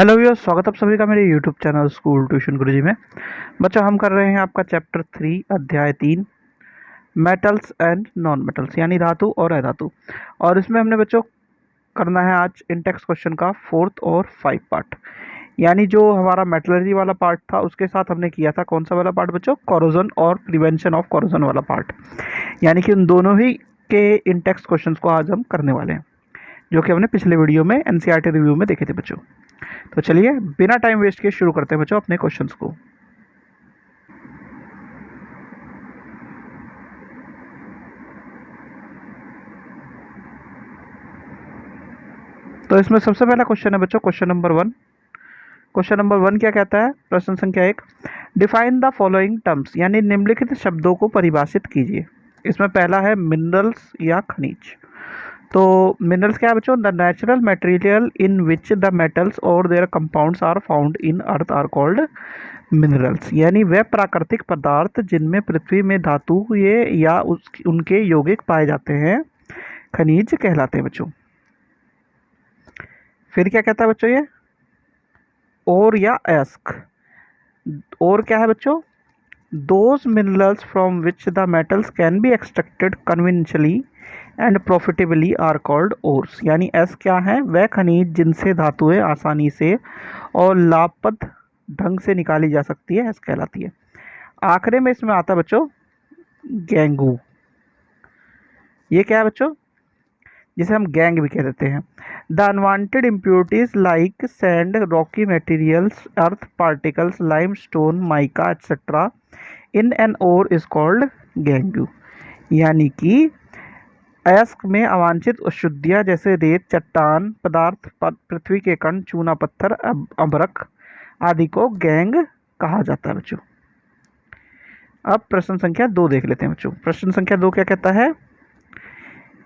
Hello viewers, स्वागत है आप सभी का मेरे यूट्यूब चैनल स्कूल ट्यूशन गुरुजी में। बच्चों, हम कर रहे हैं आपका चैप्टर 3 अध्याय 3 मेटल्स एंड नॉन मेटल्स यानी धातु और अधातु। और इसमें हमने बच्चों करना है आज इंटेक्स क्वेश्चन का 4th और 5 पार्ट। यानी जो हमारा मेटलर्जी वाला पार्ट था उसके साथ हमने किया था कौन सा वाला पार्ट बच्चों? कोरोजन और प्रिवेंशन ऑफ कोरोजन वाला पार्ट। यानी कि उन दोनों ही के इंटेक्स क्वेश्चंस को आज हम करने वाले हैं, जो कि हमने पिछले वीडियो में एनसीईआरटी रिव्यू में देखे थे बच्चों। तो चलिए बिना टाइम वेस्ट किए शुरू करते हैं बच्चों अपने क्वेश्चंस को। तो इसमें सबसे पहला क्वेश्चन है बच्चों क्वेश्चन नंबर 1। क्वेश्चन नंबर 1 क्या कहता है? प्रश्न संख्या 1, डिफाइन द फॉलोइंग टर्म्स यानी निम्नलिखित शब्दों को परिभाषित कीजिए। इसमें पहला है मिनरल्स या खनिज। तो मिनरल्स क्या है बच्चों? The natural material in which the metals और their compounds are found in earth are called minerals. यानी वे प्राकृतिक पदार्थ जिनमें पृथ्वी में धातु ये या उनके यौगिक पाए जाते हैं खनिज कहलाते हैं बच्चों। फिर क्या कहता है बच्चों ये? और या एस्क। और क्या है बच्चों? Those minerals from which the metals can be extracted conventionally and profitably are called ores. यानी एस क्या है? वह खनिज जिनसे धातुएं आसानी से और लाभप्रद ढंग से निकाली जा सकती है, एस कहलाती है। आखिरी में इसमें आता है बच्चों गैंगू। ये क्या है बच्चों? जिसे हम गैंग भी कह देते हैं। The unwanted impurities like sand, rocky materials, earth particles, limestone, mica etcetera in an ore is called gangue. यानी कि अयस्क में अवांछित अशुद्धियाँ जैसे रेत, चट्टान पदार्थ, पृथ्वी के कण, चूना पत्थर, अभ्रक आदि को गैंग कहा जाता है बच्चों। अब प्रश्न संख्या 2 देख लेते हैं बच्चों। प्रश्न संख्या 2 क्या कहता है?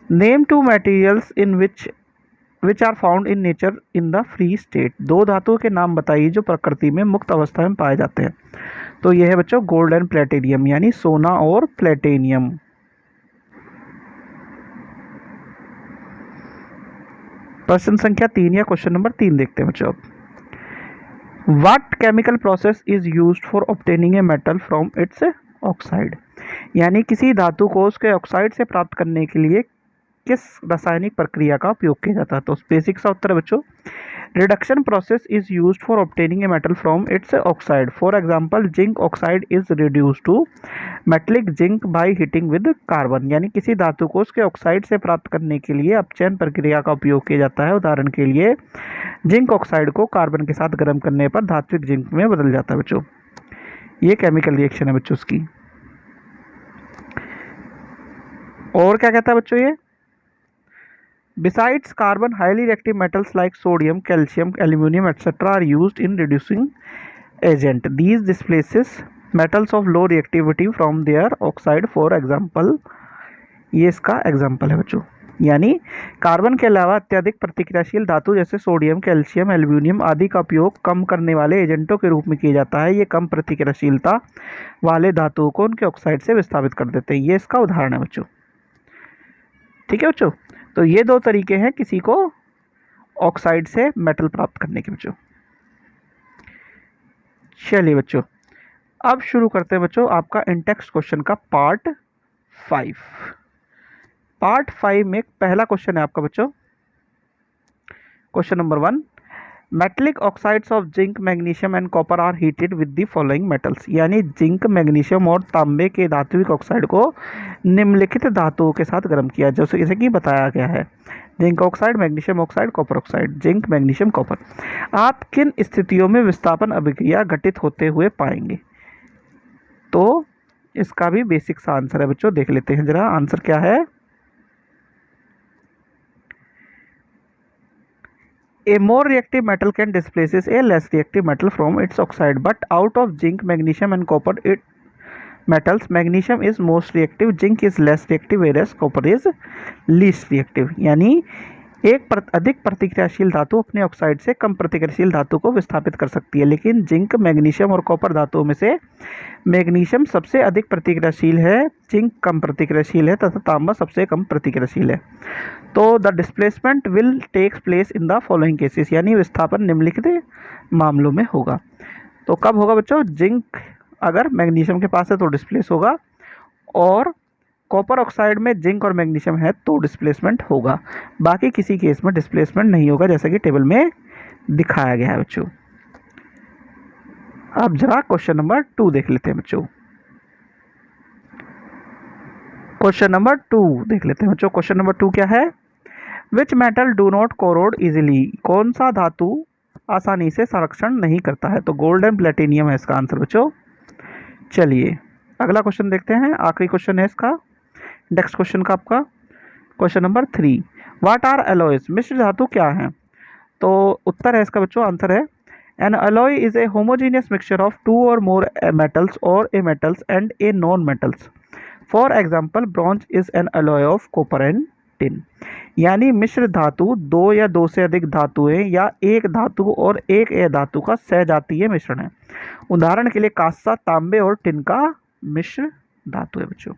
Name 2 materials in which are found in nature in the free state. 2 धातुओं के नाम बताइए जो प्रकृति में मुक्त अवस्था में पाए जाते हैं। तो यह है बच्चों गोल्ड एंड प्लेटिनियम, यानी सोना और प्लेटिनियम। प्रश्न संख्या 3 या क्वेश्चन नंबर 3 देखते हैं बच्चों। अब what chemical process is used for obtaining a metal from its oxide. यानी किसी धातु को उसके ऑक्साइड से प्राप्त करने के लिए किस रासायनिक प्रक्रिया का उपयोग किया जाता है? तो बेसिक सा उत्तर है बच्चों, reduction process is used for obtaining a metal from its oxide. For example zinc oxide is reduced to metallic zinc by heating with carbon. यानी किसी धातु को उसके ऑक्साइड से प्राप्त करने के लिए अपचयन प्रक्रिया का उपयोग किया जाता है। उदाहरण के लिए जिंक ऑक्साइड को कार्बन के साथ गर्म करने पर धात्विक जिंक में बदल जाता है बच्चों। ये केमिकल रिएक्शन है बच्चों उसकी। और क्या कहता है बच्चों ये? Besides carbon, highly reactive metals like sodium, calcium, aluminium, etc. are used in reducing agent. These displaces metals of low reactivity from their oxide. For example, ये इसका एग्जाम्पल है बच्चों। यानी कार्बन के अलावा अत्यधिक प्रतिक्रियाशील धातु जैसे सोडियम, कैल्शियम, एल्यूमिनियम आदि का उपयोग कम करने वाले एजेंटों के रूप में किया जाता है। ये कम प्रतिक्रियाशीलता वाले धातुओं को उनके ऑक्साइड से विस्थापित कर देते हैं। ये इसका उदाहरण है बच्चों। ठीक है बच्चों, तो ये 2 तरीके हैं किसी को ऑक्साइड से मेटल प्राप्त करने के बच्चों। चलिए बच्चों, अब शुरू करते हैं बच्चों आपका इंटेक्स क्वेश्चन का पार्ट 5। पार्ट 5 में पहला क्वेश्चन है आपका बच्चों question number 1, metallic oxides of zinc, magnesium and copper are heated with the following metals. यानी जिंक, मैग्नीशियम और तांबे के धात्विक ऑक्साइड को निम्नलिखित धातुओं के साथ गर्म किया जैसे कि बताया गया है। Zinc oxide, magnesium oxide, copper oxide. Zinc, magnesium, copper. आप किन स्थितियों में विस्थापन अभिक्रिया घटित होते हुए पाएंगे? तो इसका भी बेसिक सा आंसर है बच्चों, देख लेते हैं जरा आंसर क्या है। A more reactive metal can displaces a less reactive metal from its oxide, but out of zinc, magnesium and copper metals, magnesium is most reactive, zinc is less reactive, whereas copper is least reactive। यानी अधिक प्रतिक्रियाशील धातु अपने oxide से कम प्रतिक्रियाशील धातु को विस्थापित कर सकती है, लेकिन जिंक, मैग्नीशियम और कॉपर धातुओं में से मैग्नीशियम सबसे अधिक प्रतिक्रियाशील है, जिंक कम प्रतिक्रियाशील है तथा तांबा सबसे कम प्रतिक्रियाशील है। तो the displacement will takes place in the following cases, यानी विस्थापन निम्नलिखित मामलों में होगा। तो कब होगा बच्चों? जिंक अगर मैग्नीशियम के पास है तो डिस्प्लेस होगा, और कॉपर ऑक्साइड में जिंक और मैग्नीशियम है तो डिस्प्लेसमेंट होगा। बाकी किसी केस में डिस्प्लेसमेंट नहीं होगा, जैसा कि टेबल में दिखाया गया है बच्चों। अब जरा क्वेश्चन नंबर 2 देख लेते हैं बच्चों। क्वेश्चन नंबर 2 देख लेते हैं बच्चों। क्वेश्चन नंबर 2 क्या है? Which metal do not corrode easily, कौन सा धातु आसानी से संरक्षण नहीं करता है? तो गोल्ड एंड प्लेटिनियम है इसका आंसर बच्चों। चलिए अगला क्वेश्चन देखते हैं, आखिरी क्वेश्चन है इसका, नेक्स्ट क्वेश्चन का आपका question number 3। What are alloys, मिश्र धातु क्या है? तो उत्तर है इसका बच्चों, आंसर है an alloy is a homogeneous mixture of 2 और मोर मेटल्स और a metals and a non metals. For example bronze is an alloy of copper and tin. यानी मिश्र धातु 2 या 2 से अधिक धातुएं या एक धातु और एक धातु का सहजातीय मिश्रण है। उदाहरण के लिए कांसा, तांबे और टिन का मिश्र धातु है बच्चों।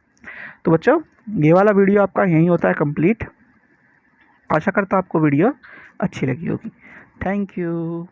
तो बच्चों ये वाला वीडियो आपका यहीं होता है कंप्लीट। आशा करता हूँ आपको वीडियो अच्छी लगी होगी। Thank you.